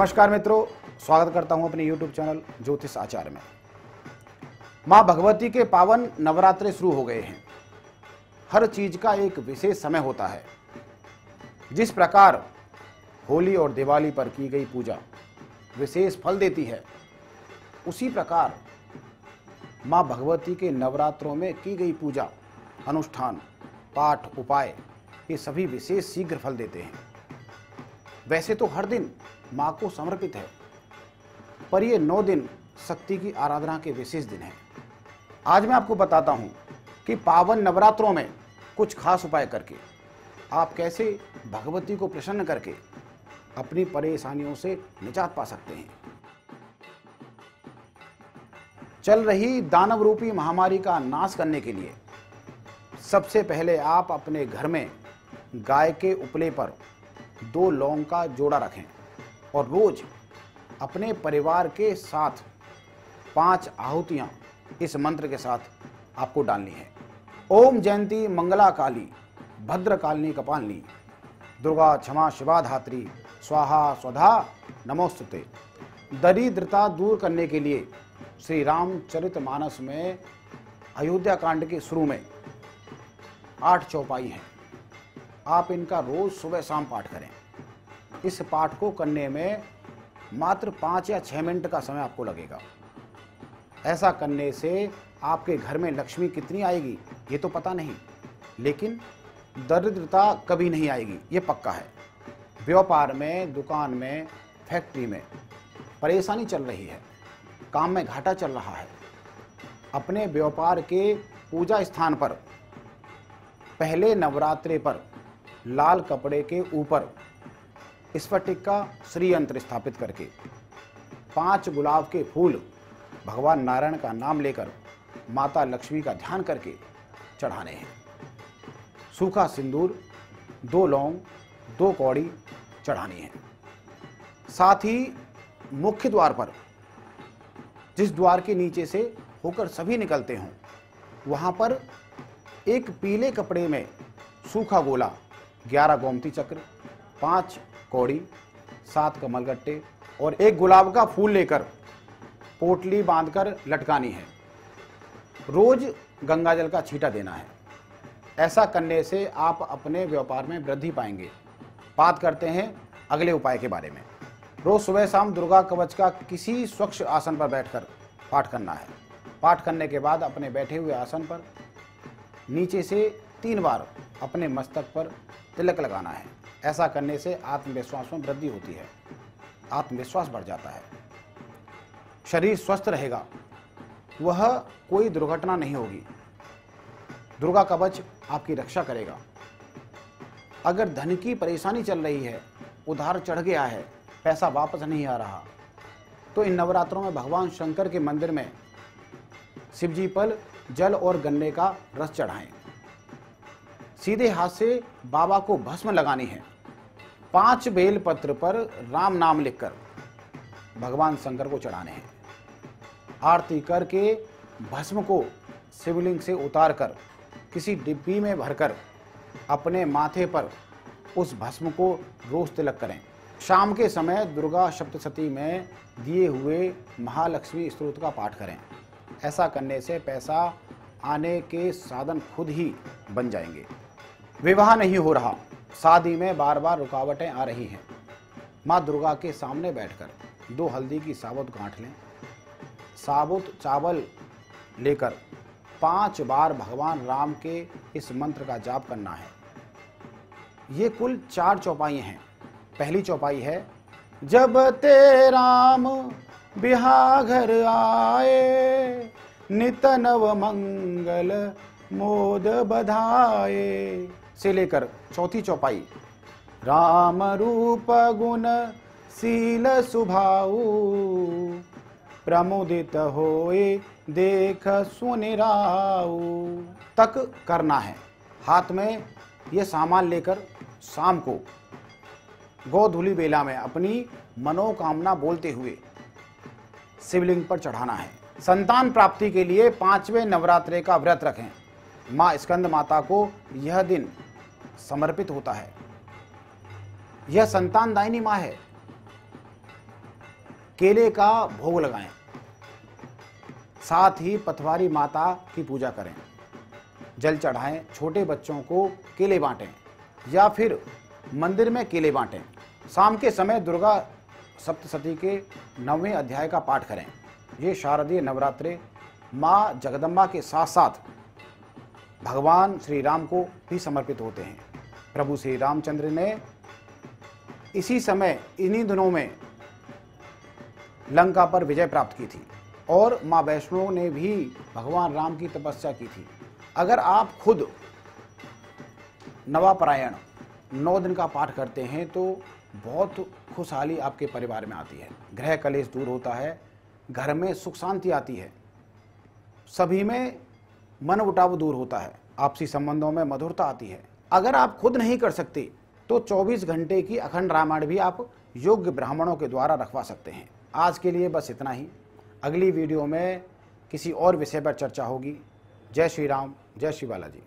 नमस्कार मित्रों, स्वागत करता हूं अपने YouTube चैनल ज्योतिष आचार्य में। मां भगवती के पावन नवरात्रे शुरू हो गए हैं। हर चीज का एक विशेष समय होता है। जिस प्रकार होली और दिवाली पर की गई पूजा विशेष फल देती है, उसी प्रकार मां भगवती के नवरात्रों में की गई पूजा, अनुष्ठान, पाठ, उपाय ये सभी विशेष शीघ्र फल देते हैं। वैसे तो हर दिन मां को समर्पित है, पर ये 9 दिन शक्ति की आराधना के विशेष दिन हैं। आज मैं आपको बताता हूं कि पावन नवरात्रों में कुछ खास उपाय करके आप कैसे भगवती को प्रसन्न करके अपनी परेशानियों से निजात पा सकते हैं। चल रही दानव रूपी महामारी का नाश करने के लिए सबसे पहले आप अपने घर में गाय के उपले पर 2 लौंग का जोड़ा रखें और रोज अपने परिवार के साथ 5 आहुतियां इस मंत्र के साथ आपको डालनी है। ओम जयंती मंगला काली भद्र कालिनी कपालिनी दुर्गा क्षमा शिवा धात्री स्वाहा स्वधा नमोस्तुते। दरिद्रता दूर करने के लिए श्री रामचरितमानस में अयोध्या कांड के शुरू में 8 चौपाई हैं। आप इनका रोज सुबह शाम पाठ करें। इस पाठ को करने में मात्र 5 या 6 मिनट का समय आपको लगेगा। ऐसा करने से आपके घर में लक्ष्मी कितनी आएगी ये तो पता नहीं, लेकिन दरिद्रता कभी नहीं आएगी, ये पक्का है। व्यापार में, दुकान में, फैक्ट्री में परेशानी चल रही है, काम में घाटा चल रहा है, अपने व्यापार के पूजा स्थान पर पहले नवरात्रे पर लाल कपड़े के ऊपर स्फटिक का श्री यंत्र स्थापित करके 5 गुलाब के फूल भगवान नारायण का नाम लेकर माता लक्ष्मी का ध्यान करके चढ़ाने हैं। सूखा सिंदूर, 2 लौंग, 2 कौड़ी चढ़ानी है। साथ ही मुख्य द्वार पर, जिस द्वार के नीचे से होकर सभी निकलते हों, वहां पर एक पीले कपड़े में सूखा गोला, 11 गोमती चक्र, 5 कौड़ी, 7 कमलगट्टे और 1 गुलाब का फूल लेकर पोटली बांधकर लटकानी है। रोज गंगा जल का छींटा देना है। ऐसा करने से आप अपने व्यापार में वृद्धि पाएंगे। बात करते हैं अगले उपाय के बारे में। रोज सुबह शाम दुर्गा कवच का किसी स्वच्छ आसन पर बैठकर पाठ करना है। पाठ करने के बाद अपने बैठे हुए आसन पर नीचे से 3 बार अपने मस्तक पर तिलक लगाना है। ऐसा करने से आत्मविश्वास में वृद्धि होती है, आत्मविश्वास बढ़ जाता है, शरीर स्वस्थ रहेगा, वह कोई दुर्घटना नहीं होगी। दुर्गा कवच आपकी रक्षा करेगा। अगर धन की परेशानी चल रही है, उधार चढ़ गया है, पैसा वापस नहीं आ रहा, तो इन नवरात्रों में भगवान शंकर के मंदिर में शिवजी पर जल और गन्ने का रस चढ़ाएं। सीधे हाथ से बाबा को भस्म लगानी है। 5 बेल पत्र पर राम नाम लिखकर भगवान शंकर को चढ़ाने हैं। आरती करके भस्म को शिवलिंग से उतारकर किसी डिब्बी में भरकर अपने माथे पर उस भस्म को रोज तिलक करें। शाम के समय दुर्गा सप्तशती में दिए हुए महालक्ष्मी स्तोत्र का पाठ करें। ऐसा करने से पैसा आने के साधन खुद ही बन जाएंगे। विवाह नहीं हो रहा, शादी में बार बार रुकावटें आ रही हैं, माँ दुर्गा के सामने बैठकर 2 हल्दी की साबुत गांठ लें। साबुत चावल लेकर 5 बार भगवान राम के इस मंत्र का जाप करना है। ये कुल 4 चौपाई हैं। पहली चौपाई है, जब ते राम बिहा घर आए, नित नव मंगल मोद बधाए, से लेकर चौथी चौपाई, राम रूप गुण शील सुभाऊ, प्रमुदित होए देख सुनिराऊ तक करना है। हाथ में ये सामान लेकर शाम को गोधूली बेला में अपनी मनोकामना बोलते हुए शिवलिंग पर चढ़ाना है। संतान प्राप्ति के लिए 5वें नवरात्रे का व्रत रखें। माँ स्कंद माता को यह दिन समर्पित होता है। यह संतानदायिनी माँ है। केले का भोग लगाएं। साथ ही पथवारी माता की पूजा करें, जल चढ़ाएं, छोटे बच्चों को केले बांटें या फिर मंदिर में केले बांटें। शाम के समय दुर्गा सप्तशती के 9वें अध्याय का पाठ करें। ये शारदीय नवरात्रे माँ जगदम्बा के साथ साथ भगवान श्री राम को भी समर्पित होते हैं। प्रभु श्री रामचंद्र ने इसी समय इन्हीं दिनों में लंका पर विजय प्राप्त की थी और माँ वैष्णो ने भी भगवान राम की तपस्या की थी। अगर आप खुद नवापरायण 9 दिन का पाठ करते हैं तो बहुत खुशहाली आपके परिवार में आती है, गृह कलेश दूर होता है, घर में सुख शांति आती है, सभी में मन उटाव दूर होता है, आपसी संबंधों में मधुरता आती है। अगर आप खुद नहीं कर सकते तो 24 घंटे की अखंड रामायण भी आप योग्य ब्राह्मणों के द्वारा रखवा सकते हैं। आज के लिए बस इतना ही। अगली वीडियो में किसी और विषय पर चर्चा होगी। जय श्री राम, जय श्री बालाजी।